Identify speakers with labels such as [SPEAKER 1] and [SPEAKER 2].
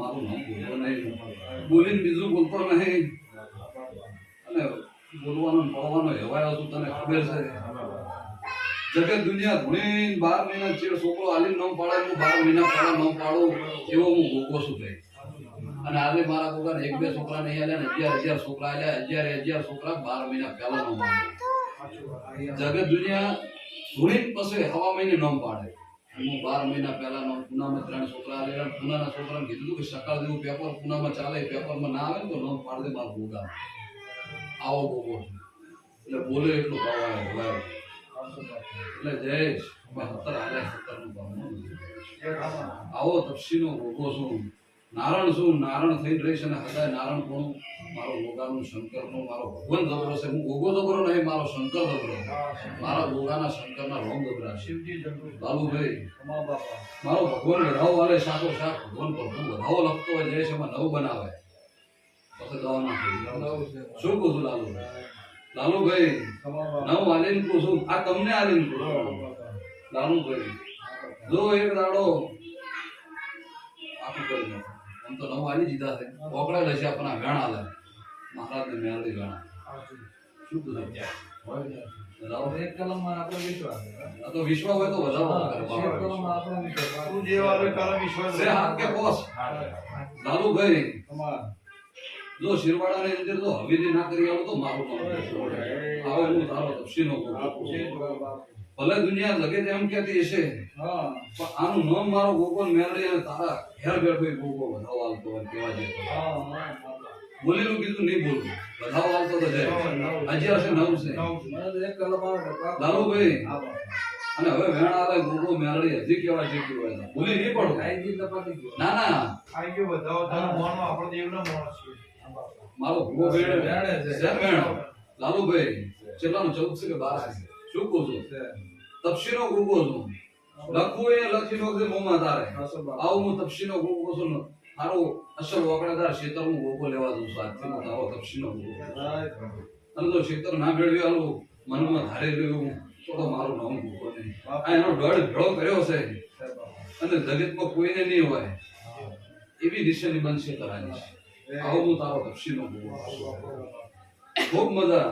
[SPEAKER 1] મારું નામ બોલતો નહીં, બોલીને બીજું બોલતો નહીં, અને બોલવાનો પડવાનો હેવાયો તું તને ખબર છે. જગત દુનિયા ધૂણી 12 મહિના ચેડ છોકરો આલી નામ પાડે, હું 12 મહિના પહેલા નામ પાડું એવો હું ભોગવો છું ભાઈ. અને આજે મારા કોકાને 1-2 છોકરા નહીં આલ્યા ને 11,000 છોકરા આલ્યા, 11,000 છોકરા 12 મહિના પહેલા નામ પાડે. જગત દુનિયા ધૂણી પછી હવા મહિને નામ પાડે. હું 12 મહિના પહેલા નામ પૂનામાં 3 છોકરા આલ્યા, પૂનાના છોકરાને કીધું કે સકાળ જેવું પેપર પૂનામાં ચાલે, પેપરમાં ના આવે ને તો નામ પાડ દે મારા ભોગા. આવો ભોગવો છું એટલે બોલે એટલું ભાવ એટલે જયેશ 17 નું ભાવ આવો તપસીનો ભોગવો છું. નારણ છું, નારણ થઈ રહીશ અને હદાય નારણ પણ મારો ભોગાનું શંકરનો મારો ભગવાન જબરો છે. હું ભોગો જબરો નહીં, મારો શંકર જબરો. મારા ભોગાના શંકરના રોમ જબરા શિવજી લાલુભાઈ મારો ભગવાન વધાવો વાલે સાતો શાક ભગવાન પ્રભુ વધાવો લખતો હોય જયેશ એમાં નવ બનાવે પછી દવા નાખી. શું કહું છું લાલુભાઈ? લાલુભાઈ નવ આલીને કહું છું, આ તમને આલીને કહું છું. લાલુભાઈ જો એક દાડો આખું કરી નાખો. આમ તો નવ આલી દીધા છે, ઓકળા લેશે આપણા વેણ આલે મહારાજને મેળવી વેણા. શું કીધું? એક કલમમાં આપણો વિશ્વાસ. આ તો વિશ્વાસ હોય તો વધારો તું જે વાળો કલમ વિશ્વાસ છે હાથ કે પોસ. લાલુભાઈ જો શિરવાડાની અંદર તો હવેલી ના કરી આવો તો મારું નામ આવે. હું તારો તપસીનો ભલે દુનિયા લગે એમ કહેતી હશે, પણ આનું નામ મારો ગોગો મેળવી અને તારા ઘેર બેઠો ગોગો વધાવો આવતો હોય કેવા જાય. બોલેલું કીધું નહીં બોલું, વધાવો આવતો તો જાય. 11 છે 9 છે લાલુભાઈ. અને હવે વેણ આવે ગોગો મેળવી હજી કેવા જેટલું હોય બોલી નહીં પડો. ના ના આઈ ગયો વધાવો તારો મોનો આપણો દેવનો મોનો છે. મારો ભૂગો વેણ વેણ લાલુભાઈ કેટલાનો 14 છે કે 12 છે? શું કહું છું? તપસીનો ગોગો છું. લખવું એ લખી નોખે મોમાં તારે. આવું હું તપસીનો ગોગો છું. મારો અસલ વકડાદાર ક્ષેત્ર હું ગોગો લેવા દઉં છું. આજથી હું તારો તપસીનો ગોગો. અને તો ક્ષેત્ર ના મેળવી આલું મનમાં ધારે રહ્યું તો મારું નામ ગોગો નહીં. આ એનો દળ ભેળો કર્યો છે અને જગતમાં કોઈને નહીં હોય એવી નિશાની બનશે કરાની છે. આવું હું તારો તપસીનો ગોગો. ખૂબ મજા.